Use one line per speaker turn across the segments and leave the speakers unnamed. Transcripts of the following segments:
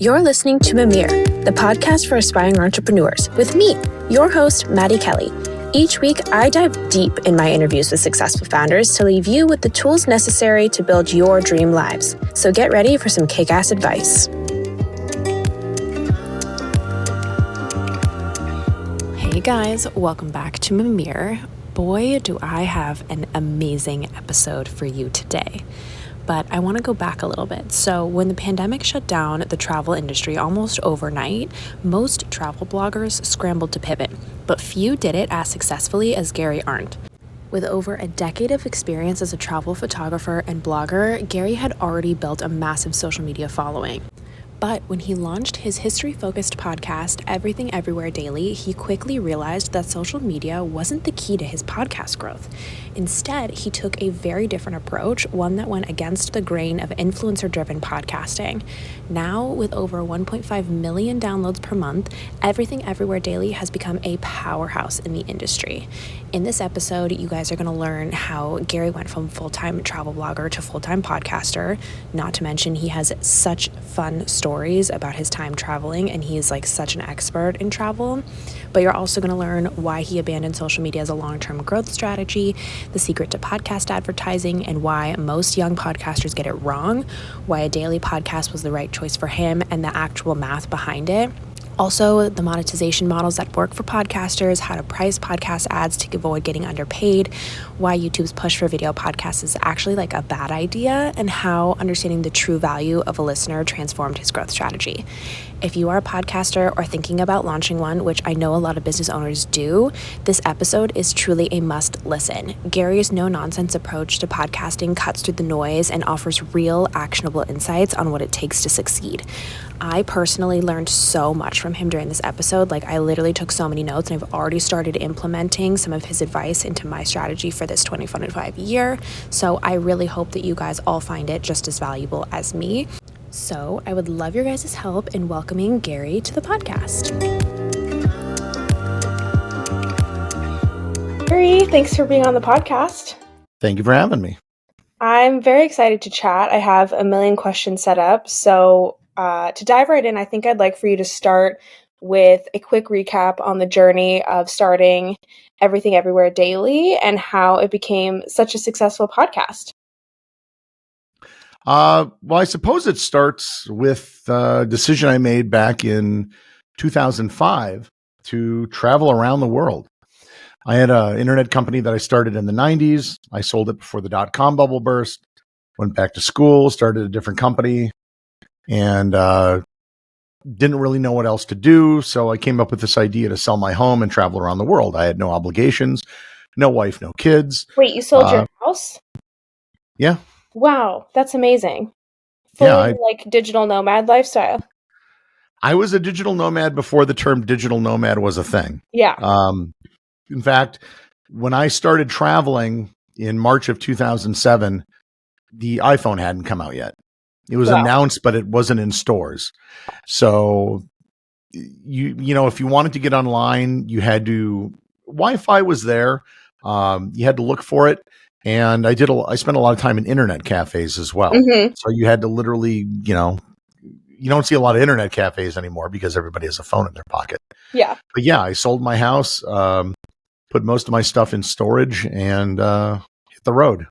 You're listening to Mimir, the podcast for aspiring entrepreneurs, with me, your host, Maddie Kelly. Each week, I dive deep in my interviews with successful founders to leave you with the tools necessary to build your dream lives. So get ready for some kick-ass advice. Hey guys, welcome back to Mimir. Boy, do I have an amazing episode for you today. But I want to go back a little bit. So when the pandemic shut down the travel industry almost overnight, most travel bloggers scrambled to pivot, but few did it as successfully as Gary Arndt. With over a decade of experience as a travel photographer and blogger, Gary had already built a massive social media following. But when he launched his history-focused podcast, Everything Everywhere Daily, he quickly realized that social media wasn't the key to his podcast growth. Instead, he took a very different approach, one that went against the grain of influencer-driven podcasting. Now, with over 1.5 million downloads per month, Everything Everywhere Daily has become a powerhouse in the industry. In this episode, you guys are going to learn how Gary went from full-time travel blogger to full-time podcaster. Not to mention, he has such fun stories about his time traveling, and he's like such an expert in travel. But you're also going to learn why he abandoned social media as a long-term growth strategy, the secret to podcast advertising, and why most young podcasters get it wrong, why a daily podcast was the right choice for him, and the actual math behind it. Also, the monetization models that work for podcasters, how to price podcast ads to avoid getting underpaid, why YouTube's push for video podcasts is actually like a bad idea, and how understanding the true value of a listener transformed his growth strategy. If you are a podcaster or thinking about launching one, which I know a lot of business owners do, this episode is truly a must listen. Gary's no-nonsense approach to podcasting cuts through the noise and offers real, actionable insights on what it takes to succeed. I personally learned so much from him during this episode. I literally took so many notes, and I've already started implementing some of his advice into my strategy for this 2025 year. So I really hope that you guys all find it just as valuable as me. So I would love your guys' help in welcoming Gary to the podcast. Gary, thanks for being on the podcast.
Thank you for having me.
I'm very excited to chat. I have a million questions set up. So to dive right in, I think I'd like for you to start with a quick recap on the journey of starting Everything Everywhere Daily and how it became such a successful podcast.
Well, I suppose it starts with a decision I made back in 2005 to travel around the world. I had an internet company that I started in the 90s. I sold it before the dot-com bubble burst, went back to school, started a different company, and didn't really know what else to do. So I came up with this idea to sell my home and travel around the world. I had no obligations, no wife, no kids.
Wait, you sold your house?
Yeah.
Wow, that's amazing. Fully digital nomad lifestyle.
I was a digital nomad before the term digital nomad was a thing.
Yeah.
In fact, when I started traveling in March of 2007, the iPhone hadn't come out yet. It was announced, but it wasn't in stores. So you know, if you wanted to get online, you had to, Wi-Fi was there. You had to look for it. And I spent a lot of time in internet cafes as well. Mm-hmm. So you had to literally, you don't see a lot of internet cafes anymore because everybody has a phone in their pocket.
Yeah.
But yeah, I sold my house, put most of my stuff in storage, and hit the road.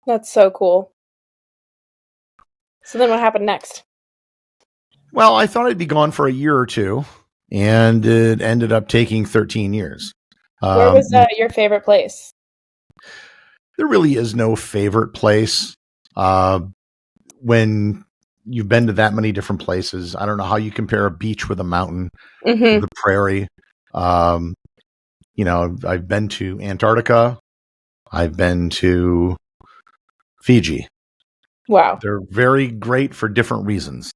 That's so cool. So then what happened next?
Well, I thought I'd be gone for a year or two, and it ended up taking 13 years.
Where was your favorite place?
There really is no favorite place. When you've been to that many different places, I don't know how you compare a beach with a mountain, with a prairie. I've been to Antarctica. I've been to Fiji.
Wow.
They're very great for different reasons.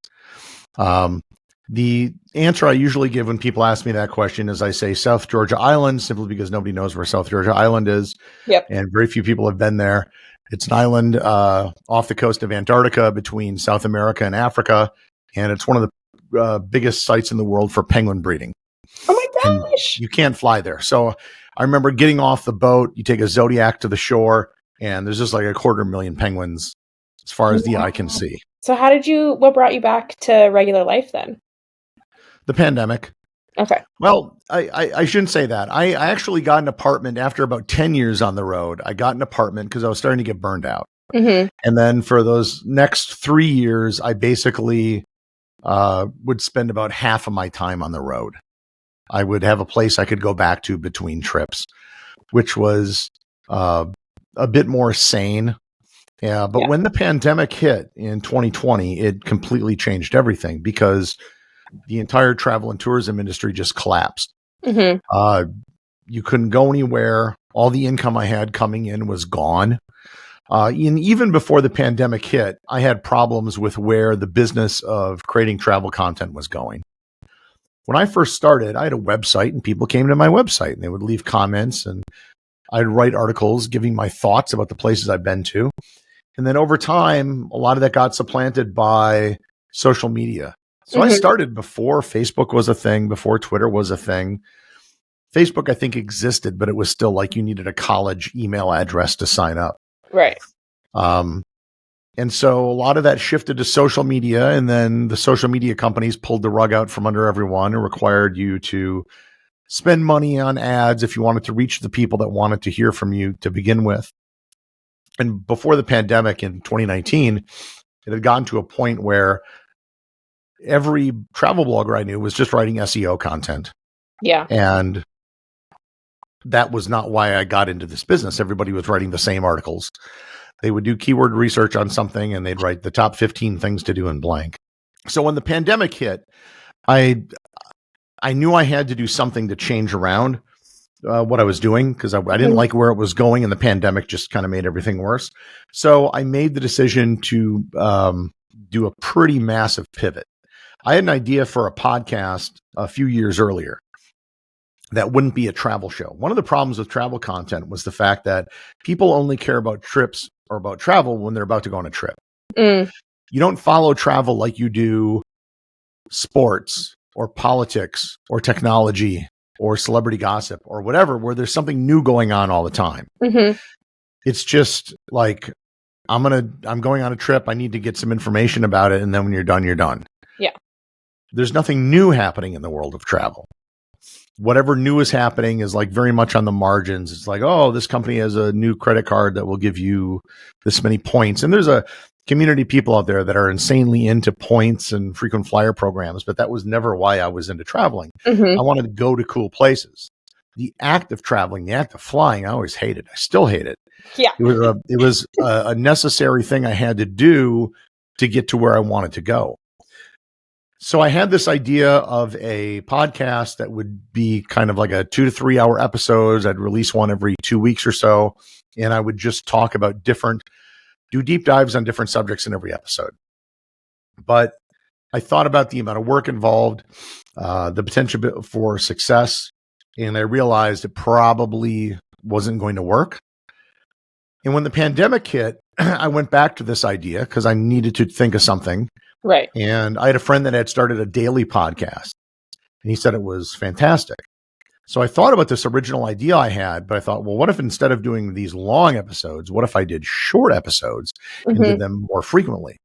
The answer I usually give when people ask me that question is I say South Georgia Island, simply because nobody knows where South Georgia Island is.
Yep.
And very few people have been there. It's an island off the coast of Antarctica between South America and Africa. And it's one of the biggest sites in the world for penguin breeding.
Oh my gosh.
And you can't fly there. So I remember getting off the boat, you take a Zodiac to the shore, and there's just like 250,000 penguins as far as the eye can see.
So what brought you back to regular life then?
The pandemic.
Okay.
Well, I shouldn't say that. I actually got an apartment after about 10 years on the road. I got an apartment because I was starting to get burned out.
Mm-hmm.
And then for those next 3 years, I basically would spend about half of my time on the road. I would have a place I could go back to between trips, which was a bit more sane. Yeah, but when the pandemic hit in 2020, it completely changed everything because the entire travel and tourism industry just collapsed.
Mm-hmm.
You couldn't go anywhere. All the income I had coming in was gone. And even before the pandemic hit, I had problems with where the business of creating travel content was going. When I first started, I had a website and people came to my website and they would leave comments and I'd write articles giving my thoughts about the places I've been to. And then over time, a lot of that got supplanted by social media. So I started before Facebook was a thing, before Twitter was a thing. Facebook, I think, existed, but it was still like you needed a college email address to sign up.
Right.
And so a lot of that shifted to social media, and then the social media companies pulled the rug out from under everyone and required you to spend money on ads if you wanted to reach the people that wanted to hear from you to begin with. And before the pandemic in 2019, it had gotten to a point where every travel blogger I knew was just writing SEO content.
Yeah.
And that was not why I got into this business. Everybody was writing the same articles. They would do keyword research on something and they'd write the top 15 things to do in blank. So when the pandemic hit, I knew I had to do something to change around what I was doing because I didn't like where it was going, and the pandemic just kind of made everything worse. So I made the decision to do a pretty massive pivot. I had an idea for a podcast a few years earlier that wouldn't be a travel show. One of the problems with travel content was the fact that people only care about trips or about travel when they're about to go on a trip. You don't follow travel like you do sports or politics or technology or celebrity gossip or whatever, where there's something new going on all the time. It's just like, I'm going on a trip. I need to get some information about it. And then when you're done, you're done.
Yeah.
There's nothing new happening in the world of travel. Whatever new is happening is like very much on the margins. It's like, oh, this company has a new credit card that will give you this many points. And there's a community of people out there that are insanely into points and frequent flyer programs, but that was never why I was into traveling. I wanted to go to cool places. The act of traveling, the act of flying, I always hated. I still hate it.
Yeah.
It was a necessary thing I had to do to get to where I wanted to go. So I had this idea of a podcast that would be kind of like a 2 to 3 hour episodes. I'd release one every 2 weeks or so. And I would just talk about do deep dives on different subjects in every episode. But I thought about the amount of work involved, the potential for success. And I realized it probably wasn't going to work. And when the pandemic hit, I went back to this idea because I needed to think of something.
Right.
And I had a friend that had started a daily podcast, and he said it was fantastic. So I thought about this original idea I had, but I thought, well, what if instead of doing these long episodes, what if I did short episodes and did them more frequently?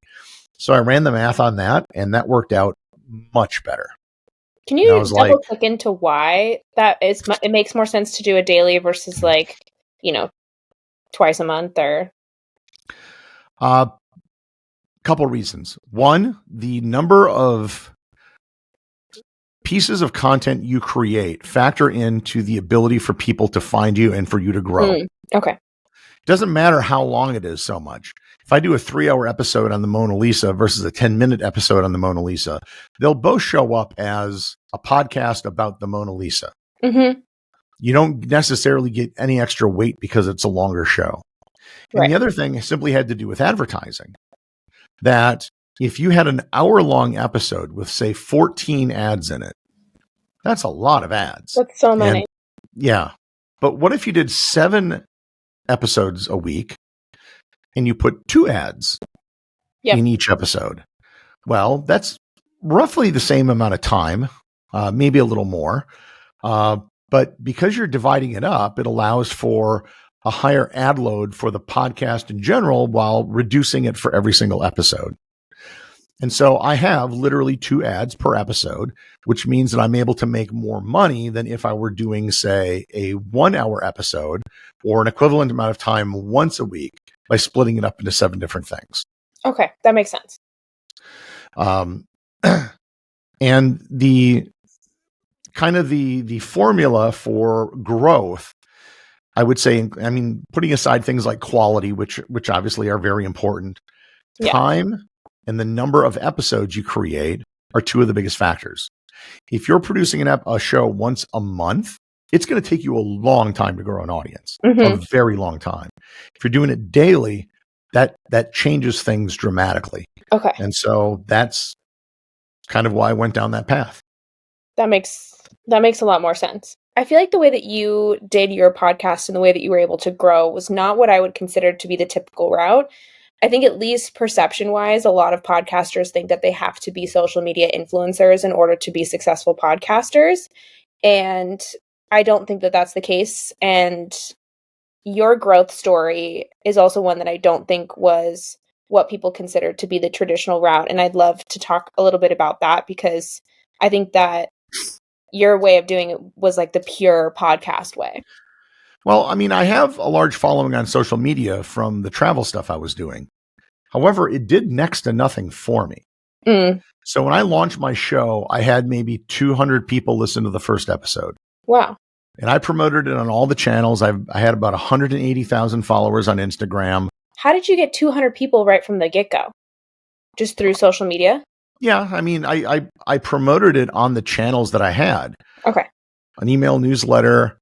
So I ran the math on that, and that worked out much better.
Can you double click into why that is? It makes more sense to do a daily versus twice a month or?
Couple reasons. One, the number of pieces of content you create factor into the ability for people to find you and for you to grow.
Okay.
It doesn't matter how long it is so much. If I do a 3-hour episode on the Mona Lisa versus a 10-minute episode on the Mona Lisa, they'll both show up as a podcast about the Mona Lisa. You don't necessarily get any extra weight because it's a longer show. And the other thing simply had to do with advertising. That if you had an hour-long episode with, say, 14 ads in it, that's a lot of ads.
That's so many.
Yeah. But what if you did 7 episodes a week and you put 2 ads in each episode? Well, that's roughly the same amount of time, maybe a little more. But because you're dividing it up, it allows for a higher ad load for the podcast in general while reducing it for every single episode. And so I have literally 2 ads per episode, which means that I'm able to make more money than if I were doing, say, a 1-hour episode or an equivalent amount of time once a week by splitting it up into 7 different things.
Okay, that makes sense.
And the kind of the formula for growth, I would say, I mean, putting aside things like quality, which obviously are very important, time and the number of episodes you create are 2 of the biggest factors. If you're producing a show once a month, it's going to take you a long time to grow an audience, a very long time. If you're doing it daily, that changes things dramatically.
Okay.
And so that's kind of why I went down that path.
That makes a lot more sense. I feel like the way that you did your podcast and the way that you were able to grow was not what I would consider to be the typical route. I think at least perception-wise, a lot of podcasters think that they have to be social media influencers in order to be successful podcasters. And I don't think that that's the case. And your growth story is also one that I don't think was what people consider to be the traditional route. And I'd love to talk a little bit about that because I think that your way of doing it was like the pure podcast way.
Well, I mean, I have a large following on social media from the travel stuff I was doing. However, it did next to nothing for me. So when I launched my show, I had maybe 200 people listen to the first episode.
Wow.
And I promoted it on all the channels. I had about 180,000 followers on Instagram.
How did you get 200 people right from the get-go? Just through social media?
Yeah, I mean, I promoted it on the channels that I had.
Okay.
An email newsletter,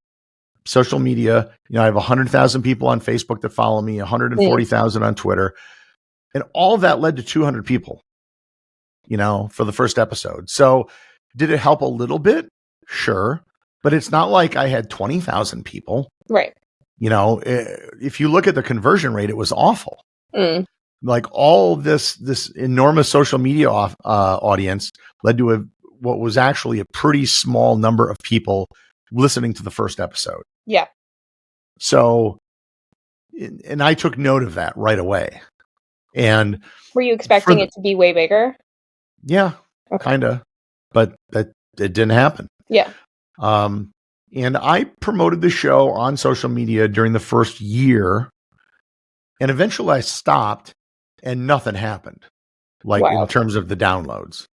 social media. You know, I have 100,000 people on Facebook that follow me, 140,000 on Twitter. And all that led to 200 people, you know, for the first episode. So did it help a little bit? Sure. But it's not like I had 20,000 people.
Right.
You know, if you look at the conversion rate, it was awful. Like all this enormous social media audience led to what was actually a pretty small number of people listening to the first episode.
Yeah.
So, and I took note of that right away. And
were you expecting it to be way bigger?
Yeah, kind of, but it didn't happen.
Yeah.
And I promoted the show on social media during the first year, and eventually I stopped, and nothing happened, like in terms of the downloads.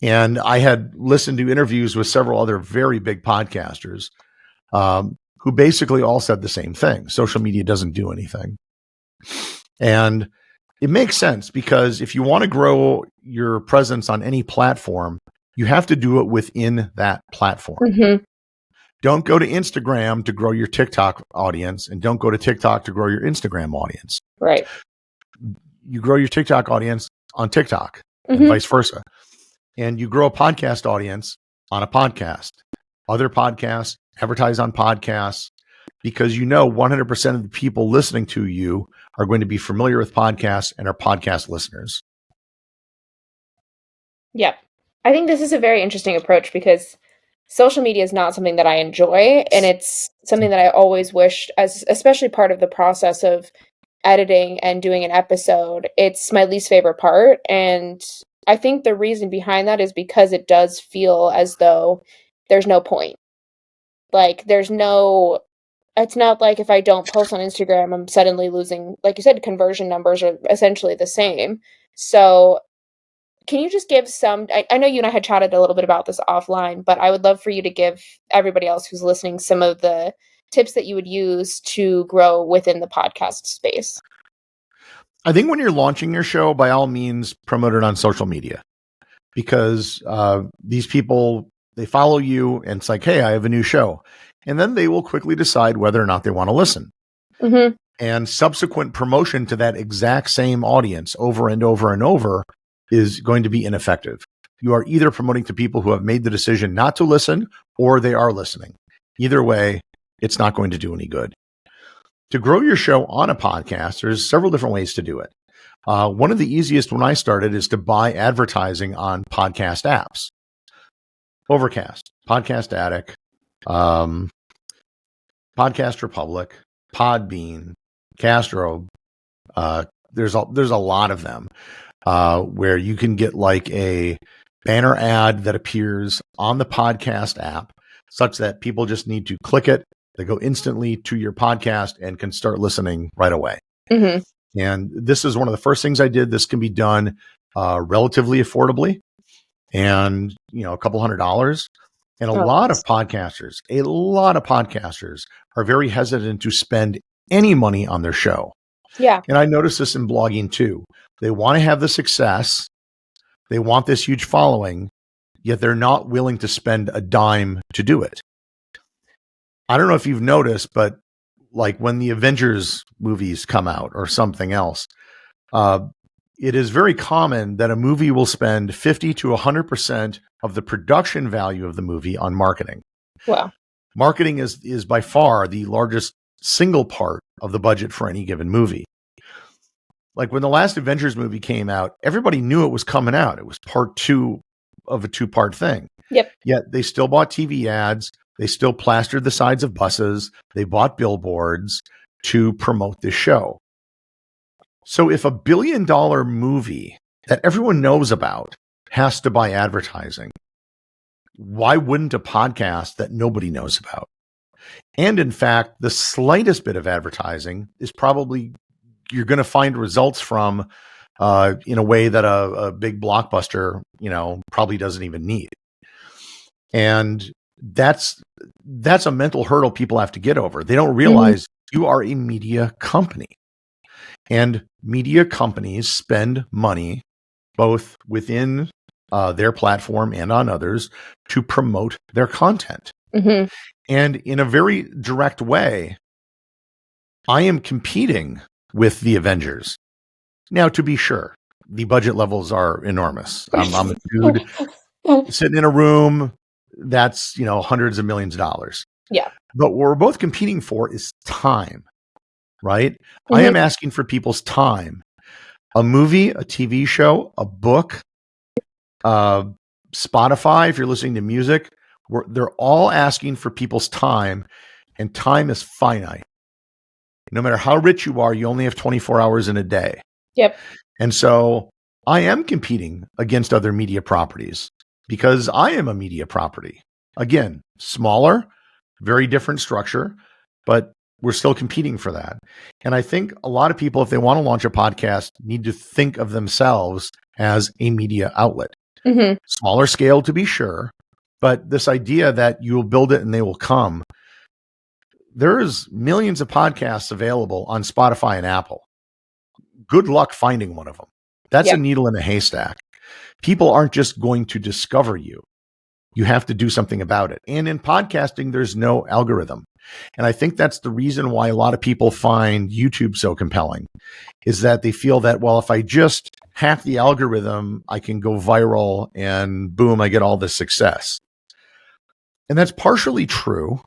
And I had listened to interviews with several other very big podcasters who basically all said the same thing. Social media doesn't do anything. And it makes sense because if you want to grow your presence on any platform, you have to do it within that platform. Don't go to Instagram to grow your TikTok audience, and don't go to TikTok to grow your Instagram audience.
Right.
You grow your TikTok audience on TikTok and vice versa. And you grow a podcast audience on a podcast. Other podcasts, advertise on podcasts, because you know 100% of the people listening to you are going to be familiar with podcasts and are podcast listeners.
Yeah. I think this is a very interesting approach because social media is not something that I enjoy, and it's something that I always wished, as especially part of the process of editing and doing an episode, it's my least favorite part. And I think the reason behind that is because it does feel as though there's no point. Like it's not like if I don't post on Instagram, I'm suddenly losing, like you said, conversion numbers are essentially the same. So can you just give I know you and I had chatted a little bit about this offline, but I would love for you to give everybody else who's listening some of the tips that you would use to grow within the podcast space.
I think when you're launching your show, by all means, promote it on social media, because these people, they follow you and it's like, hey, I have a new show. And then they will quickly decide whether or not they want to listen. And subsequent promotion to that exact same audience over and over and over is going to be ineffective. You are either promoting to people who have made the decision not to listen, or they are listening. Either way, it's not going to do any good. To grow your show on a podcast, there's several different ways to do it. One of the easiest when I started is to buy advertising on podcast apps. Overcast, Podcast Addict, Podcast Republic. Podbean, Castro. There's a lot of them where you can get like a banner ad that appears on the podcast app, such that people just need to click it. They go instantly to your podcast and can start listening right away.
Mm-hmm.
And this is one of the first things I did. This can be done relatively affordably, and a couple $100. And a lot of podcasters are very hesitant to spend any money on their show.
Yeah.
And I noticed this in blogging too. They want to have the success. They want this huge following, yet they're not willing to spend a dime to do it. I don't know if you've noticed, but like when the Avengers movies come out or something else, it is very common that a movie will spend 50 to 100% of the production value of the movie on marketing.
Wow.
Marketing is by far the largest single part of the budget for any given movie. Like when the last Avengers movie came out, everybody knew it was coming out. It was part 2 of a 2-part thing.
Yep.
Yet they still bought TV ads. They still plastered the sides of buses. They bought billboards to promote this show. So if $1 billion movie that everyone knows about has to buy advertising, why wouldn't a podcast that nobody knows about? And in fact, the slightest bit of advertising is probably you're going to find results from in a way that a big blockbuster, probably doesn't even need. And that's a mental hurdle people have to get over. They don't realize you are a media company. And media companies spend money both within their platform and on others to promote their content.
Mm-hmm.
And in a very direct way, I am competing with the Avengers. Now, to be sure, the budget levels are enormous. I'm a dude sitting in a room that's, hundreds of millions of dollars.
Yeah.
But what we're both competing for is time, right? Mm-hmm. I am asking for people's time. A movie, a TV show, a book, Spotify, if you're listening to music, they're all asking for people's time, and time is finite. No matter how rich you are, you only have 24 hours in a day.
Yep.
And so I am competing against other media properties because I am a media property. Again, smaller, very different structure, but we're still competing for that. And I think a lot of people, if they want to launch a podcast, need to think of themselves as a media outlet. Mm-hmm. Smaller scale, to be sure, but this idea that you'll build it and they will come. There's millions of podcasts available on Spotify and Apple. Good luck finding one of them. That's a needle in a haystack. People aren't just going to discover you. You have to do something about it. And in podcasting, there's no algorithm. And I think that's the reason why a lot of people find YouTube so compelling, is that they feel that, well, if I just hack the algorithm, I can go viral and boom, I get all this success. And that's partially true.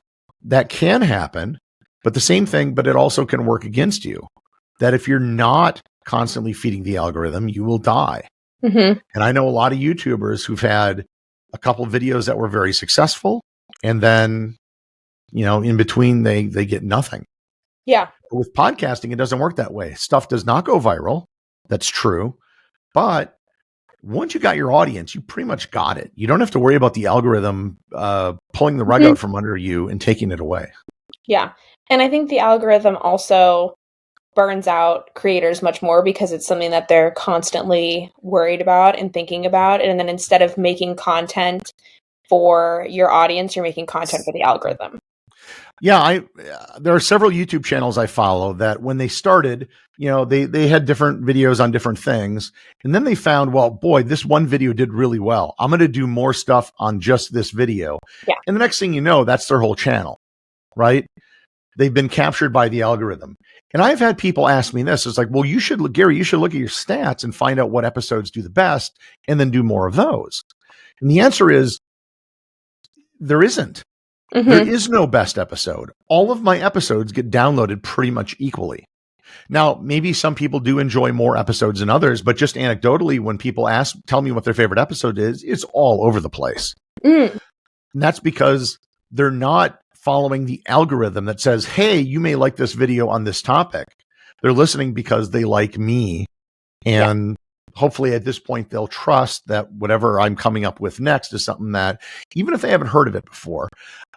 That can happen, but the same thing, but it also can work against you. That if you're not constantly feeding the algorithm, you will die. Mm-hmm. And I know a lot of YouTubers who've had a couple of videos that were very successful, and then, in between they get nothing.
Yeah.
But with podcasting, it doesn't work that way. Stuff does not go viral. That's true. But once you got your audience, you pretty much got it. You don't have to worry about the algorithm pulling the rug out from under you and taking it away.
Yeah. And I think the algorithm also burns out creators much more because it's something that they're constantly worried about and thinking about. And then instead of making content for your audience, you're making content for the algorithm.
Yeah, there are several YouTube channels I follow that when they started, they had different videos on different things. And then they found, well, boy, this one video did really well. I'm going to do more stuff on just this video. Yeah. And the next thing you know, that's their whole channel, right? They've been captured by the algorithm. And I've had people ask me this. It's like, well, Gary, you should look at your stats and find out what episodes do the best and then do more of those. And the answer is there isn't. Mm-hmm. There is no best episode. All of my episodes get downloaded pretty much equally. Now, maybe some people do enjoy more episodes than others, but just anecdotally, when people tell me what their favorite episode is, it's all over the place. Mm. And that's because they're not following the algorithm that says, hey, you may like this video on this topic. They're listening because they like me. And hopefully at this point, they'll trust that whatever I'm coming up with next is something that, even if they haven't heard of it before,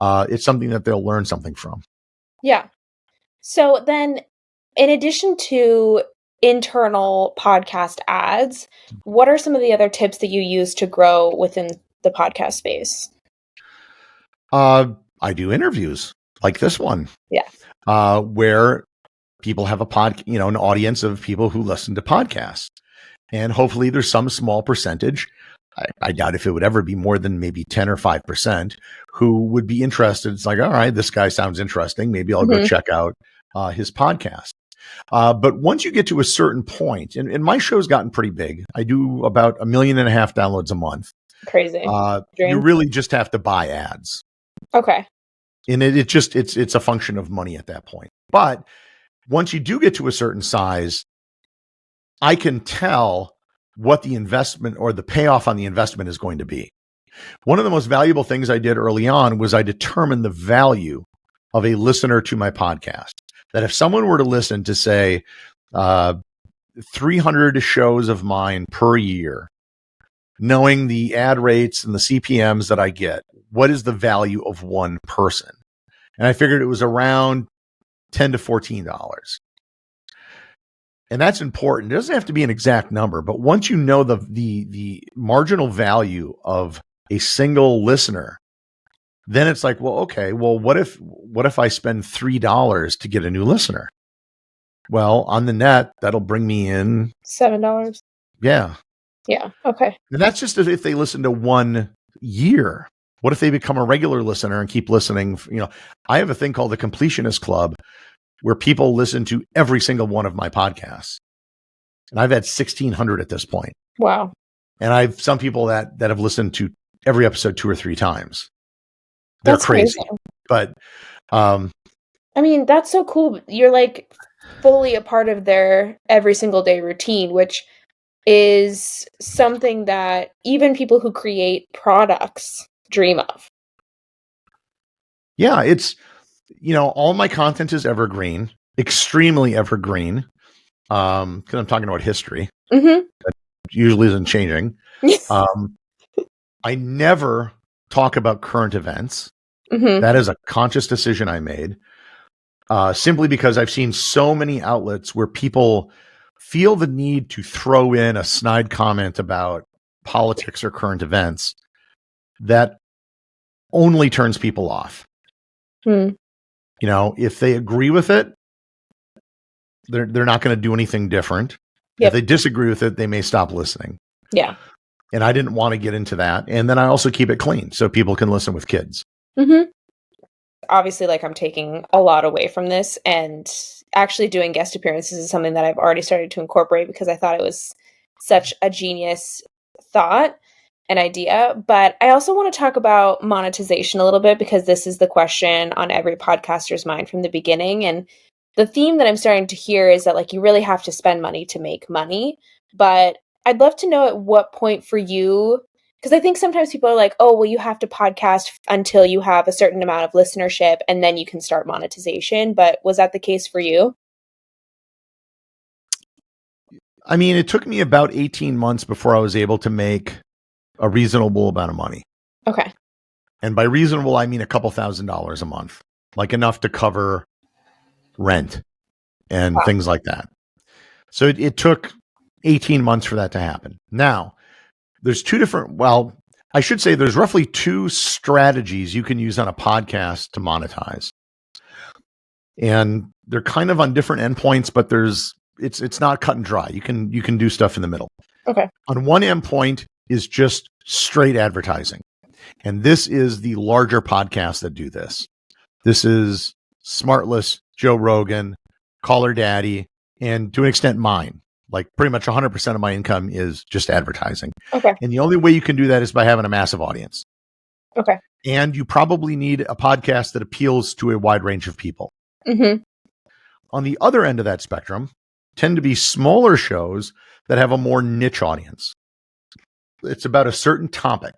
it's something that they'll learn something from.
Yeah. So then, in addition to internal podcast ads, what are some of the other tips that you use to grow within the podcast space?
I do interviews like this one.
Yeah.
Where people have an audience of people who listen to podcasts. And hopefully there's some small percentage. I doubt if it would ever be more than maybe 10 or 5% who would be interested. It's like, all right, this guy sounds interesting. Maybe I'll go check out his podcast. But once you get to a certain point, and my show's gotten pretty big, I do about 1.5 million downloads a month.
Crazy.
You really just have to buy ads.
Okay.
And it's a function of money at that point. But once you do get to a certain size, I can tell what the investment or the payoff on the investment is going to be. One of the most valuable things I did early on was I determined the value of a listener to my podcast. That if someone were to listen to, say, 300 shows of mine per year, knowing the ad rates and the CPMs that I get, what is the value of one person? And I figured it was around $10 to $14. And that's important. It doesn't have to be an exact number, but once you know the marginal value of a single listener, then it's like, well, okay, well, what if I spend $3 to get a new listener? Well, on the net, that'll bring me in
$7.
Yeah.
Yeah. Okay.
And that's just if they listen to 1 year. What if they become a regular listener and keep listening? I have a thing called the Completionist Club where people listen to every single one of my podcasts. And I've had 1,600 at this point.
Wow.
And I've some people that have listened to every episode 2 or 3 times. They're crazy.
Amazing.
But
I mean, that's so cool. You're like fully a part of their every single day routine, which is something that even people who create products dream of.
Yeah, it's, all my content is evergreen, extremely evergreen. Because I'm talking about history.
Mm-hmm.
That usually isn't changing. I never talk about current events.
Mm-hmm.
That is a conscious decision I made. Simply because I've seen so many outlets where people feel the need to throw in a snide comment about politics or current events that only turns people off. If they agree with it, they're not going to do anything different. Yep. If they disagree with it, they may stop listening.
Yeah.
And I didn't want to get into that. And then I also keep it clean so people can listen with kids.
Mm-hmm. Obviously, I'm taking a lot away from this, and actually doing guest appearances is something that I've already started to incorporate because I thought it was such a genius thought and idea. But I also want to talk about monetization a little bit because this is the question on every podcaster's mind from the beginning. And the theme that I'm starting to hear is that you really have to spend money to make money. But I'd love to know at what point for you, because I think sometimes people are like, oh, well, you have to podcast until you have a certain amount of listenership and then you can start monetization. But was that the case for you?
I mean, it took me about 18 months before I was able to make a reasonable amount of money.
Okay.
And by reasonable, I mean a couple $1,000s a month, enough to cover rent and things like that. So it took 18 months for that to happen. Now, there's I should say there's roughly 2 strategies you can use on a podcast to monetize. And they're kind of on different endpoints, but it's not cut and dry. You can do stuff in the middle.
Okay.
On one endpoint is just straight advertising. And this is the larger podcasts that do this. This is Smartless, Joe Rogan, Call Her Daddy, and to an extent mine. Pretty much 100% of my income is just advertising.
Okay.
And the only way you can do that is by having a massive audience.
Okay.
And you probably need a podcast that appeals to a wide range of people.
Mm-hmm.
On the other end of that spectrum tend to be smaller shows that have a more niche audience. It's about a certain topic.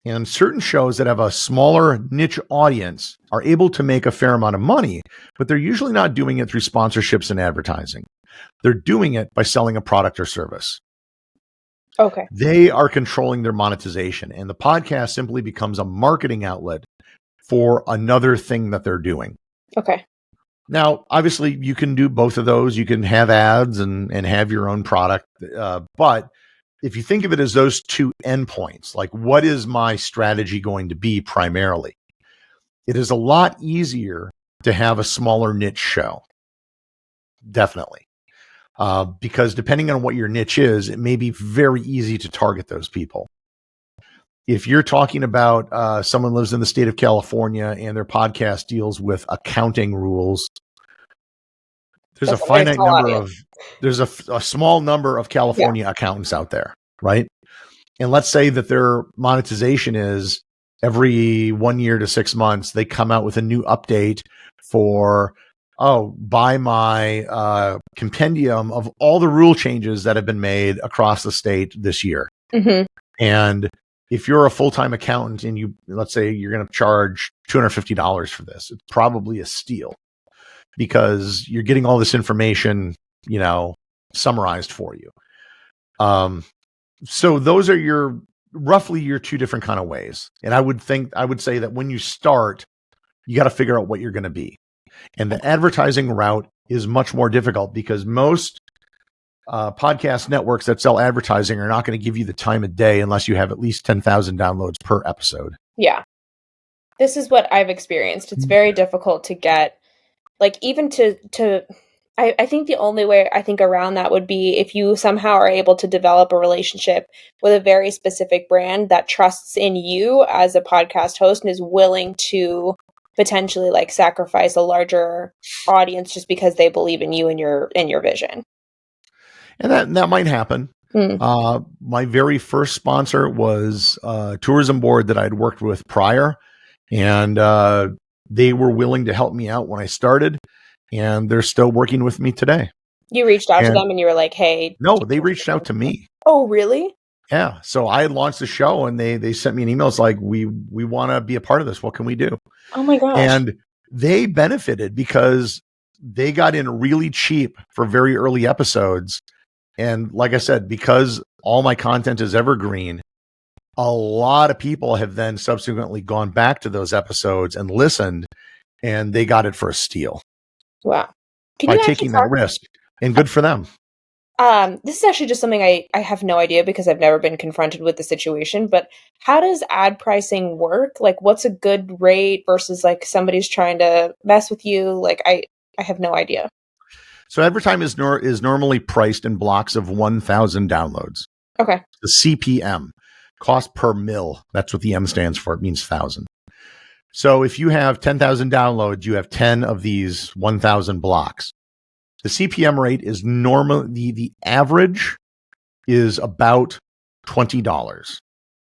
And certain shows that have a smaller niche audience are able to make a fair amount of money, but they're usually not doing it through sponsorships and advertising. They're doing it by selling a product or service.
Okay.
They are controlling their monetization, and the podcast simply becomes a marketing outlet for another thing that they're doing.
Okay.
Now, obviously, you can do both of those. You can have ads and have your own product. But if you think of it as those two endpoints, like what is my strategy going to be primarily? It is a lot easier to have a smaller niche show. Definitely. Because depending on what your niche is, it may be very easy to target those people. If you're talking about someone lives in the state of California and their podcast deals with accounting rules, there's
That's
a
a very
finite
small
number
audience.
of there's a small number of California accountants out there, right? And let's say that their monetization is every 1 year to 6 months, they come out with a new update for, buy my compendium of all the rule changes that have been made across the state this year.
Mm-hmm.
And if you're a full-time accountant and let's say you're going to charge $250 for this, it's probably a steal because you're getting all this information, summarized for you. So those are roughly your two different kind of ways. And I would say that when you start, you got to figure out what you're going to be. And the advertising route is much more difficult because most podcast networks that sell advertising are not going to give you the time of day unless you have at least 10,000 downloads per episode.
Yeah. This is what I've experienced. It's very difficult to get, like, even I think the only way I think around that would be if you somehow are able to develop a relationship with a very specific brand that trusts in you as a podcast host and is willing to potentially like sacrifice a larger audience just because they believe in you and your vision.
And that might happen. My very first sponsor was a tourism board that I'd worked with prior, and they were willing to help me out when I started, and they're still working with me today.
You reached out to them and you were like, hey.
No, they reached out to me.
Oh, really?
Yeah. So I launched the show and they sent me an email. It's like, we want to be a part of this. What can we do?
Oh my gosh.
And they benefited because they got in really cheap for very early episodes. And like I said, because all my content is evergreen, a lot of people have then subsequently gone back to those episodes and listened, and they got it for a steal.
Wow.
By taking that risk, and good for them.
This is actually just something I have no idea because I've never been confronted with the situation, but how does ad pricing work? Like, what's a good rate versus like somebody's trying to mess with you? Like, I have no idea.
So Advertime is normally priced in blocks of 1,000 downloads.
Okay.
The CPM, cost per mil. That's what the M stands for. It means 1,000. So if you have 10,000 downloads, you have 10 of these 1,000 blocks. The CPM rate is normal. The average is about $20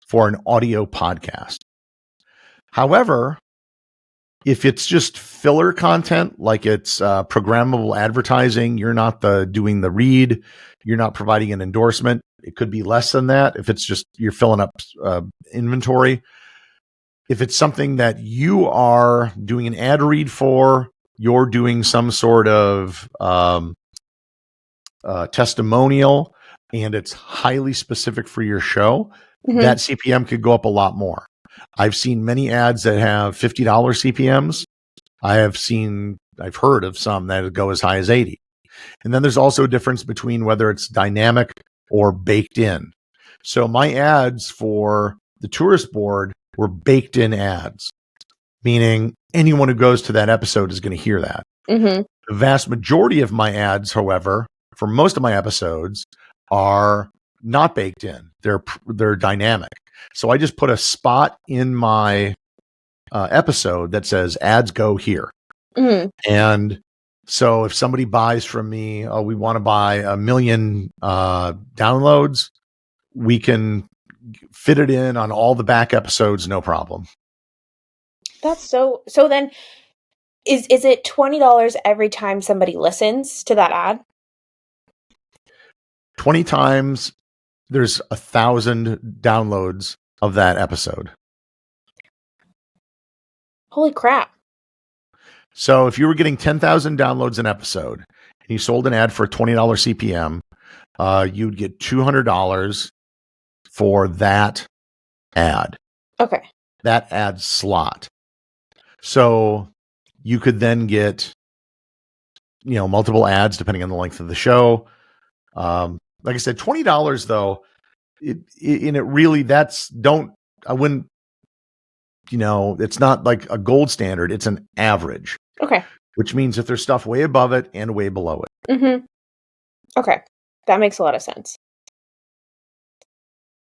for an audio podcast. However, if it's just filler content, like it's programmable advertising, you're not doing the read, you're not providing an endorsement. It could be less than that if it's just you're filling up inventory. If it's something that you are doing an ad read for, you're doing some sort of testimonial, and it's highly specific for your show, that CPM could go up a lot more. I've seen many ads that have $50 CPMs. I've heard of some that go as high as 80. And then there's also a difference between whether it's dynamic or baked in. So my ads for the tourist board were baked in ads, meaning anyone who goes to that episode is going to hear that. The vast majority of my ads, however, for most of my episodes are not baked in. They're dynamic. So I just put a spot in my episode that says ads go here. And so if somebody buys from me, we want to buy 1 million downloads, we can fit it in on all the back episodes, no problem.
That's so then is it $20 every time somebody listens to that ad?
20 times there's 1,000 downloads of that episode.
Holy crap.
So if you were getting 10,000 downloads an episode and you sold an ad for $20 CPM, you'd get $200 for that ad.
Okay.
That ad slot. So you could then get, multiple ads depending on the length of the show. Like I said, $20 though, I wouldn't, it's not like a gold standard. It's an average.
Okay.
Which means that there's stuff way above it and way below it.
Mm-hmm. Okay. That makes a lot of sense.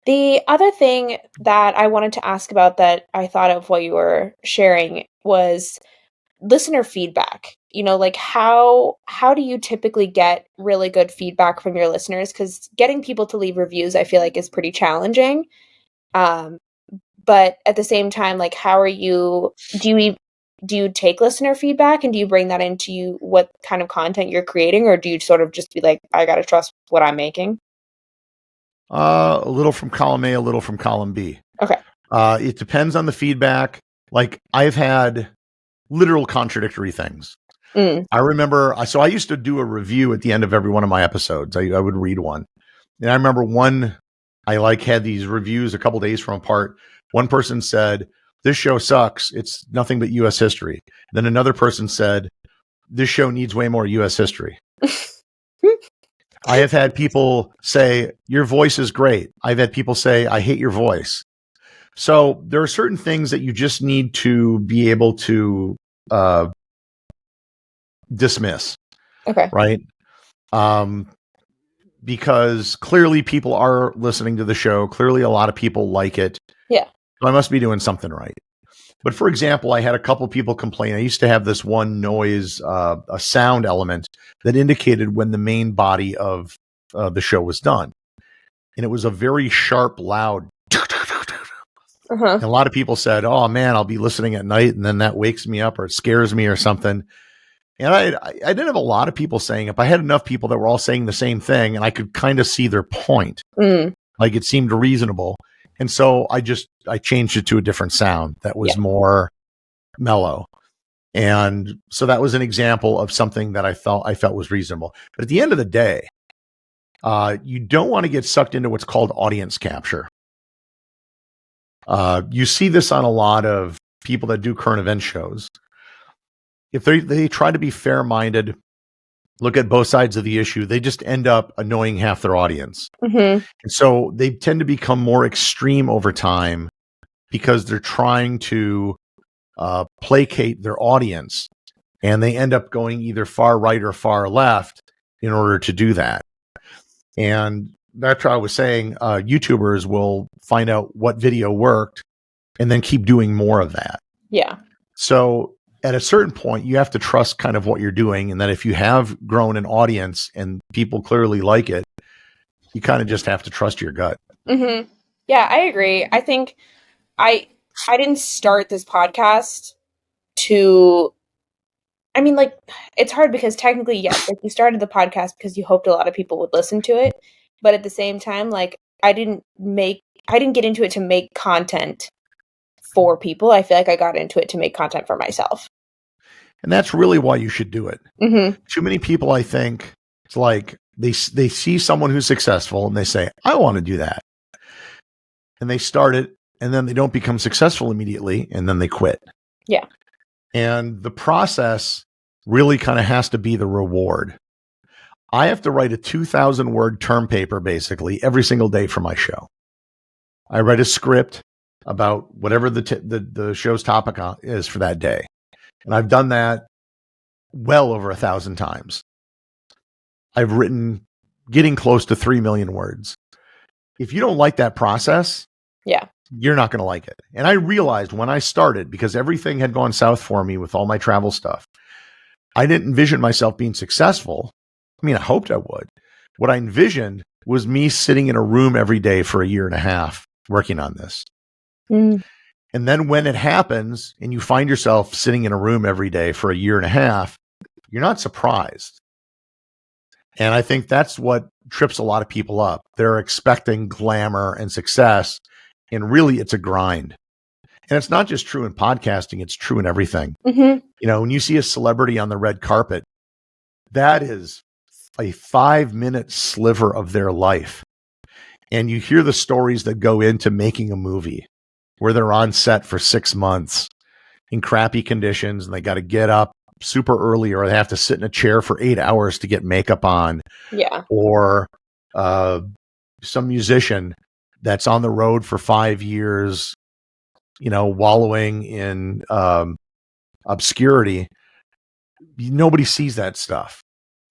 The other thing that I wanted to ask about that I thought of while you were sharing was listener feedback. Like how do you typically get really good feedback from your listeners? Because getting people to leave reviews, I feel like, is pretty challenging. But at the same time, like, do you take listener feedback and do you bring that into what kind of content you're creating, or do you sort of just be like, I gotta trust what I'm making?
A little from column A, a little from column B.
Okay.
It depends on the feedback. Like I've had literal contradictory things. I remember, so I used to do a review at the end of every one of my episodes. I would read one. And I remember I had these reviews a couple days from apart. One person said, this show sucks. It's nothing but U.S. history. Then another person said, this show needs way more U.S. history. I have had people say, your voice is great. I've had people say, I hate your voice. So there are certain things that you just need to be able to dismiss.
Okay.
Right? Because clearly people are listening to the show. Clearly a lot of people like it.
Yeah.
So I must be doing something right. But for example, I had a couple people complain. I used to have this one noise, a sound element that indicated when the main body of the show was done. And it was a very sharp, loud. And a lot of people said, oh man, I'll be listening at night and then that wakes me up or it scares me or something. And I didn't have a lot of people saying it, but I had enough people that were all saying the same thing and I could kind of see their point. Like it seemed reasonable. And so I changed it to a different sound that was more mellow. And so that was an example of something that I felt was reasonable. But at the end of the day, you don't want to get sucked into what's called audience capture. You see this on a lot of people that do current event shows. If they try to be fair-minded, look at both sides of the issue, they just end up annoying half their audience. And so they tend to become more extreme over time because they're trying to placate their audience. And they end up going either far right or far left in order to do that. And that's what I was saying. YouTubers will find out what video worked and then keep doing more of that.
Yeah.
So at a certain point, you have to trust kind of what you're doing. And that if you have grown an audience and people clearly like it, you kind of just have to trust your gut.
Yeah, I agree. I think I didn't start this podcast it's hard because technically, yes, like you started the podcast because you hoped a lot of people would listen to it. But at the same time, like I didn't get into it to make content for people. I feel like I got into it to make content for myself.
And that's really why you should do it. Too many people, I think, it's like they see someone who's successful and they say, I want to do that. And they start it and then they don't become successful immediately and then they quit.
Yeah.
And the process really kind of has to be the reward. I have to write a 2,000 word term paper basically every single day for my show. I write a script about whatever the show's topic is for that day. And I've done that well over 1,000 times. I've written getting close to 3 million words. If you don't like that process, you're not going to like it. And I realized when I started, because everything had gone south for me with all my travel stuff, I didn't envision myself being successful. I mean, I hoped I would. What I envisioned was me sitting in a room every day for 1.5 years working on this. And then when it happens and you find yourself sitting in a room every day for 1.5 years, you're not surprised. And I think that's what trips a lot of people up. They're expecting glamour and success, and really it's a grind. And it's not just true in podcasting, it's true in everything.
Mm-hmm.
When you see a celebrity on the red carpet, that is a 5-minute sliver of their life. And you hear the stories that go into making a movie where they're on set for 6 months in crappy conditions and they got to get up super early, or they have to sit in a chair for 8 hours to get makeup on.
Yeah.
Or some musician that's on the road for 5 years, wallowing in obscurity. Nobody sees that stuff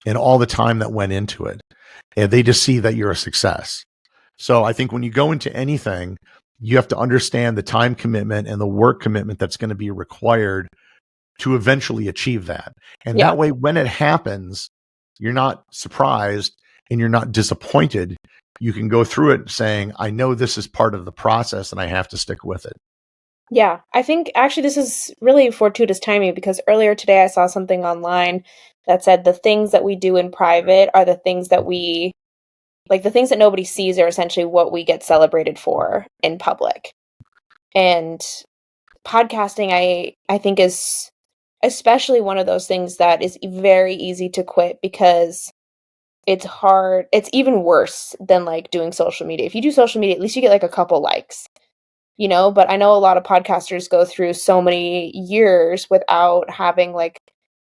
and all the time that went into it. And they just see that you're a success. So I think when you go into anything, you have to understand the time commitment and the work commitment that's going to be required to eventually achieve that. And that way, when it happens, you're not surprised and you're not disappointed. You can go through it saying, I know this is part of the process and I have to stick with it.
Yeah, I think actually this is really fortuitous timing, because earlier today I saw something online that said the things that we do in private are the things that we, like the things that nobody sees are essentially what we get celebrated for in public. And podcasting, I think, is especially one of those things that is very easy to quit, because it's hard. It's even worse than like doing social media. If you do social media, at least you get like a couple likes. But I know a lot of podcasters go through so many years without having like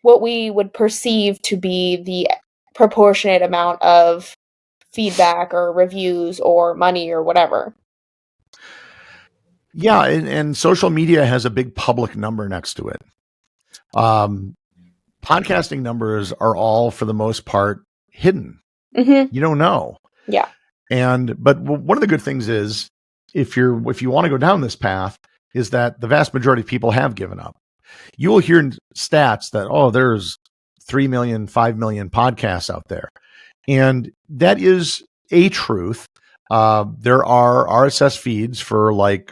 what we would perceive to be the proportionate amount of feedback or reviews or money or whatever.
Yeah, and social media has a big public number next to it. Podcasting numbers are all, for the most part, hidden.
Mm-hmm.
You don't know.
Yeah.
But one of the good things is, if you want to go down this path, is that the vast majority of people have given up. You will hear stats that, there's 3 million, 5 million podcasts out there. And that is a truth. There are RSS feeds for like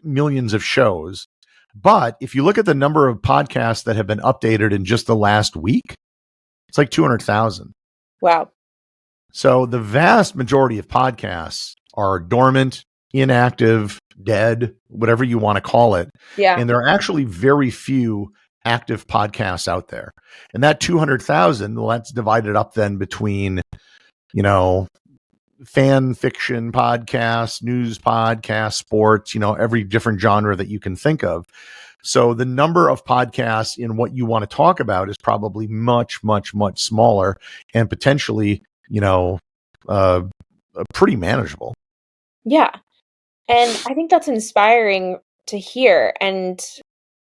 millions of shows. But if you look at the number of podcasts that have been updated in just the last week, it's like 200,000.
Wow.
So the vast majority of podcasts are dormant, inactive, dead, whatever you want to call it.
Yeah.
And there are actually very few active podcasts out there. And that 200,000, well, that's divided up then between, fan fiction podcasts, news podcasts, sports, every different genre that you can think of. So the number of podcasts in what you want to talk about is probably much, much, much smaller and potentially, pretty manageable.
Yeah. And I think that's inspiring to hear. And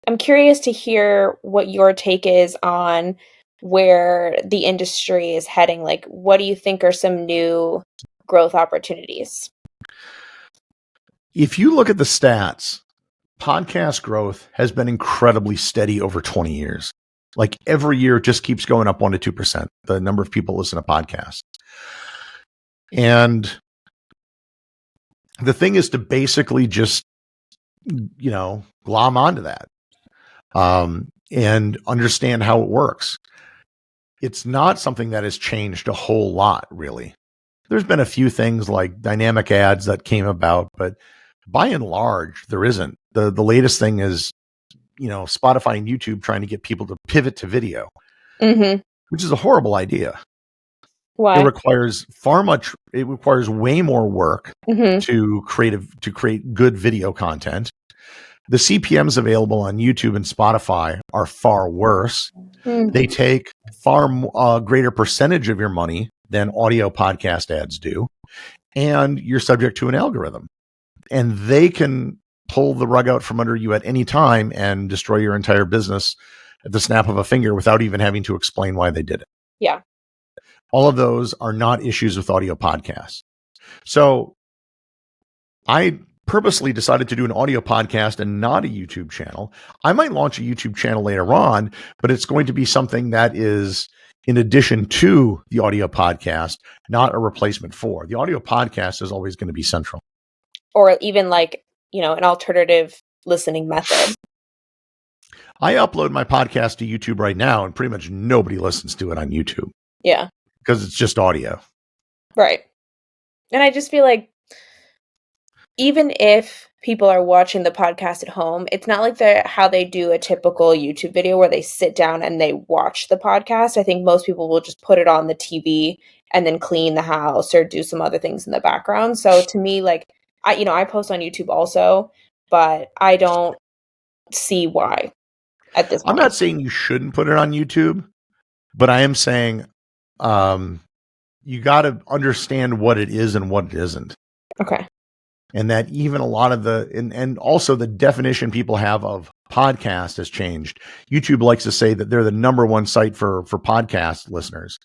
I'm curious to hear what your take is on where the industry is heading. Like, what do you think are some new growth opportunities?
If you look at the stats, podcast growth has been incredibly steady over 20 years. Like every year it just keeps going up 1% to 2%, the number of people listen to podcasts. And the thing is to basically just, glom onto that and understand how it works. It's not something that has changed a whole lot, really. There's been a few things like dynamic ads that came about, but by and large, there isn't. The latest thing is, Spotify and YouTube trying to get people to pivot to video, which is a horrible idea.
Why?
It requires way more work to create good video content. The CPMs available on YouTube and Spotify are far worse. They take far greater percentage of your money than audio podcast ads do. And you're subject to an algorithm. And they can pull the rug out from under you at any time and destroy your entire business at the snap of a finger without even having to explain why they did it.
Yeah.
All of those are not issues with audio podcasts. So I purposely decided to do an audio podcast and not a YouTube channel. I might launch a YouTube channel later on, but it's going to be something that is in addition to the audio podcast, not a replacement for. The audio podcast is always going to be central.
Or even like, an alternative listening method.
I upload my podcast to YouTube right now, and pretty much nobody listens to it on YouTube.
Yeah.
Because it's just audio.
Right. And I just feel like even if people are watching the podcast at home, it's not like how they do a typical YouTube video where they sit down and they watch the podcast. I think most people will just put it on the TV and then clean the house or do some other things in the background. So to me, like, I post on YouTube also, but I don't see why at this
I'm
point.
not saying you shouldn't put it on YouTube, but I am saying you got to understand what it is and what it isn't.
Okay.
And that even a lot of and also the definition people have of podcast has changed. YouTube likes to say that they're the number one site for podcast listeners.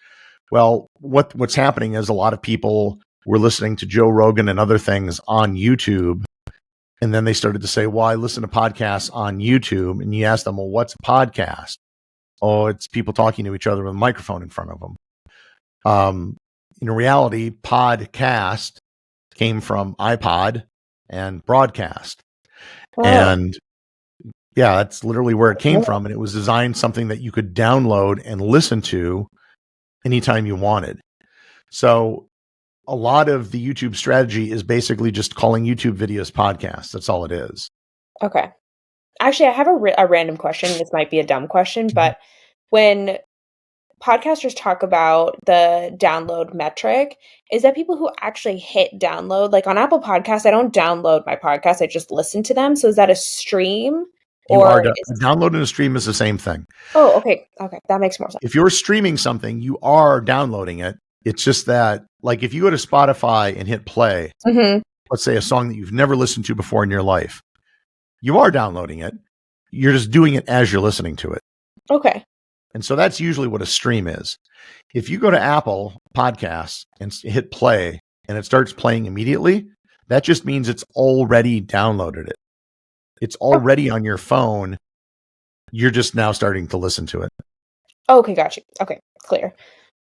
Well, what's happening is a lot of people were listening to Joe Rogan and other things on YouTube. And then they started to say, well, I listen to podcasts on YouTube. And you ask them, well, what's a podcast? Oh, it's people talking to each other with a microphone in front of them. In reality, podcast came from iPod and broadcast.
Oh.
And yeah, that's literally where it came from. And it was designed something that you could download and listen to anytime you wanted. So a lot of the YouTube strategy is basically just calling YouTube videos podcasts. That's all it is.
Okay. Actually, I have a random question. This might be a dumb question, but when podcasters talk about the download metric, is that people who actually hit download? Like on Apple Podcasts, I don't download my podcasts, I just listen to them. So is that a stream?
Downloading a stream is the same thing.
Oh, okay. Okay. That makes more sense.
If you're streaming something, you are downloading it. It's just that, like, if you go to Spotify and hit play, let's say a song that you've never listened to before in your life, you are downloading it. You're just doing it as you're listening to it.
Okay.
And so that's usually what a stream is. If you go to Apple Podcasts and hit play and it starts playing immediately, that just means it's already downloaded it. It's already on your phone. You're just now starting to listen to it.
Okay, gotcha. Okay, clear.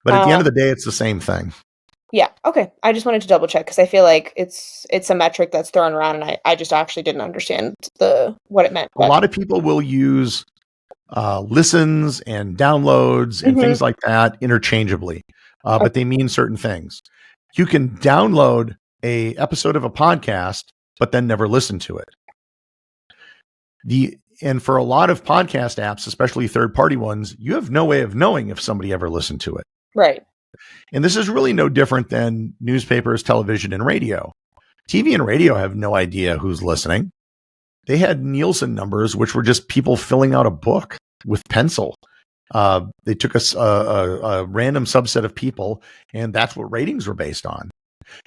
But at the end of the day, it's the same thing.
Yeah. Okay. I just wanted to double check because I feel like it's a metric that's thrown around, and I just actually didn't understand what it meant.
A lot of people will use listens and downloads and things like that interchangeably, but they mean certain things. You can download a episode of a podcast, but then never listen to it. And for a lot of podcast apps, especially third-party ones, you have no way of knowing if somebody ever listened to it.
Right.
And this is really no different than newspapers, television, and radio. TV and radio have no idea who's listening. They had Nielsen numbers, which were just people filling out a book with pencil. They took a random subset of people, and that's what ratings were based on.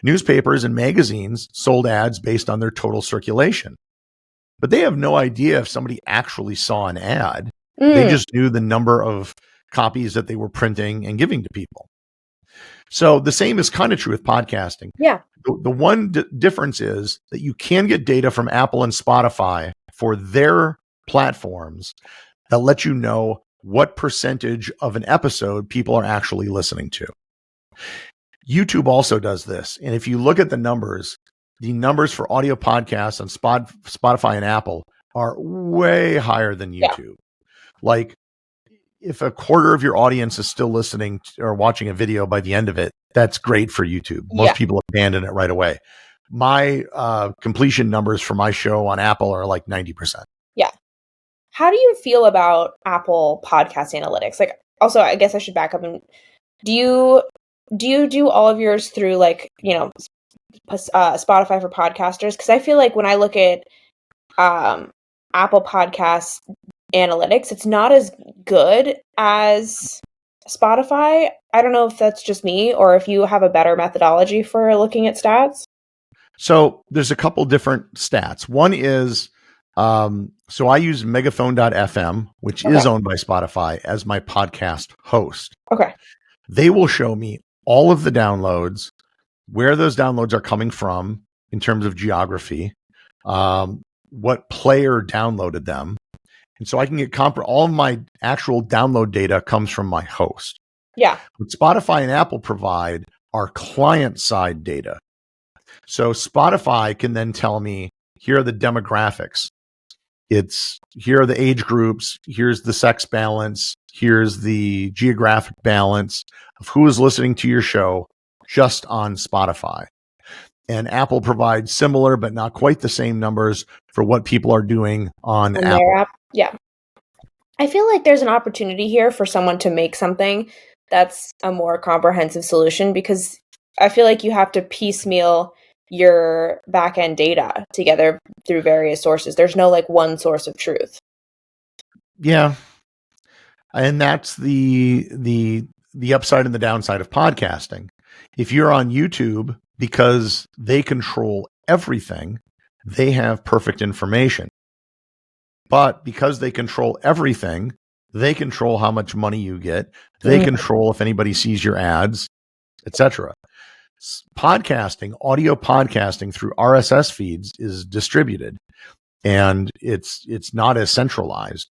Newspapers and magazines sold ads based on their total circulation. But they have no idea if somebody actually saw an ad. They just knew the number of copies that they were printing and giving to people. So the same is kind of true with podcasting.
Yeah.
The one difference is that you can get data from Apple and Spotify for their platforms that let you know what percentage of an episode people are actually listening to. YouTube also does this. And if you look at the numbers for audio podcasts on Spotify and Apple are way higher than YouTube. Yeah. Like, if a quarter of your audience is still listening or watching a video by the end of it, that's great for YouTube. Most people abandon it right away. My completion numbers for my show on Apple are like 90%.
Yeah. How do you feel about Apple podcast analytics? Like, also, I guess I should back up. And do you do all of yours through, like, Spotify for podcasters? Because I feel like when I look at Apple Podcasts analytics, it's not as good as Spotify. I don't know if that's just me or if you have a better methodology for looking at stats.
So there's a couple different stats. One is, so I use megaphone.fm, which is owned by Spotify, as my podcast host.
Okay.
They will show me all of the downloads, where those downloads are coming from in terms of geography, what player downloaded them. And so I can get all of my actual download data comes from my host.
Yeah.
What Spotify and Apple provide are client-side data. So Spotify can then tell me, here are the demographics. Here are the age groups. Here's the sex balance. Here's the geographic balance of who is listening to your show just on Spotify. And Apple provides similar, but not quite the same numbers for what people are doing on Apple.
Their app. Yeah. I feel like there's an opportunity here for someone to make something that's a more comprehensive solution, because I feel like you have to piecemeal your back-end data together through various sources. There's no like one source of truth.
Yeah. And that's the upside and the downside of podcasting. If you're on YouTube, because they control everything, they have perfect information. But because they control everything, they control how much money you get. They control if anybody sees your ads, etc. Podcasting, audio podcasting through RSS feeds is distributed, and it's not as centralized,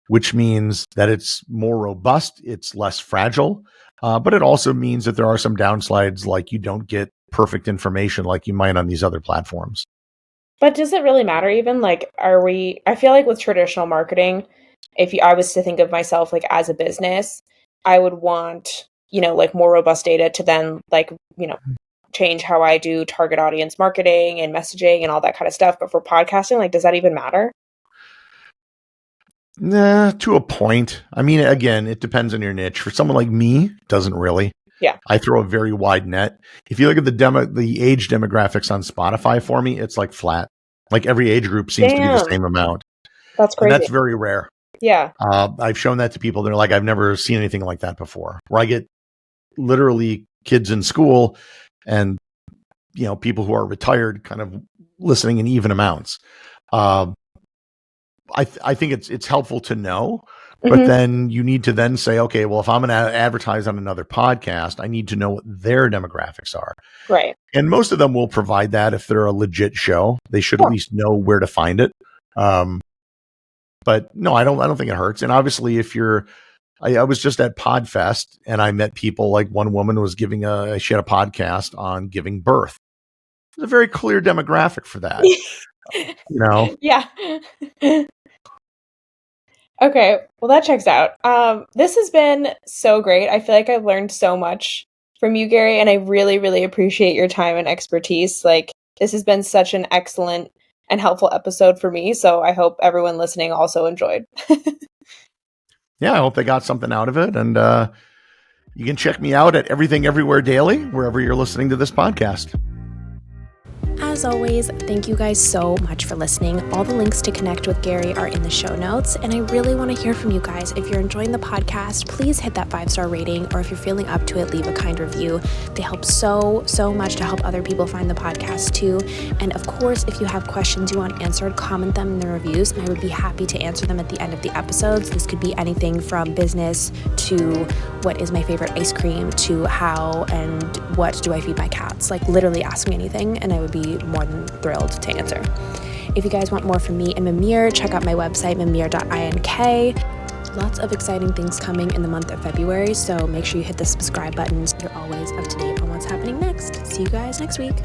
which means that it's more robust, it's less fragile, but it also means that there are some downsides, like you don't get perfect information like you might on these other platforms.
But does it really matter even? Like, I feel like with traditional marketing, I was to think of myself like as a business, I would want, like more robust data to then like, change how I do target audience marketing and messaging and all that kind of stuff. But for podcasting, like, does that even matter?
Nah, to a point. I mean, again, it depends on your niche. For someone like me, it doesn't really.
Yeah.
I throw a very wide net. If you look at the age demographics on Spotify for me, it's like flat. Like every age group seems to be the same amount.
That's crazy.
And that's very rare.
Yeah.
I've shown that to people. They're like, I've never seen anything like that before. Where I get literally kids in school and people who are retired kind of listening in even amounts. I think it's helpful to know, but then you need to then say, okay, well, if I'm going to advertise on another podcast, I need to know what their demographics are.
Right. And
most of them will provide that if they're a legit show. They should at least know where to find it. But no, I don't think it hurts. And obviously, if I was just at Podfest and I met people, like one woman was she had a podcast on giving birth. There's a very clear demographic for that.
Yeah. Okay, well, that checks out. This has been so great. I feel like I've learned so much from you, Gary, and I really, really appreciate your time and expertise. Like, this has been such an excellent and helpful episode for me, so I hope everyone listening also enjoyed.
Yeah, I hope they got something out of it, and you can check me out at Everything Everywhere Daily, wherever you're listening to this podcast.
As always, thank you guys so much for listening. All the links to connect with Gary are in the show notes, and I really want to hear from you guys. If you're enjoying the podcast, please hit that 5-star rating, or if you're feeling up to it, leave a kind review. They help so much to help other people find the podcast too. And of course, if you have questions you want answered, comment them in the reviews, and I would be happy to answer them at the end of the episodes. This could be anything from business to what is my favorite ice cream to how and what do I feed my cats. Like, literally ask me anything, and I would be more than thrilled to answer. If you guys want more from me and Mimir, check out my website, mimir.ink. Lots of exciting things coming in the month of February, so make sure you hit the subscribe button so you're always up to date on what's happening next. See you guys next week.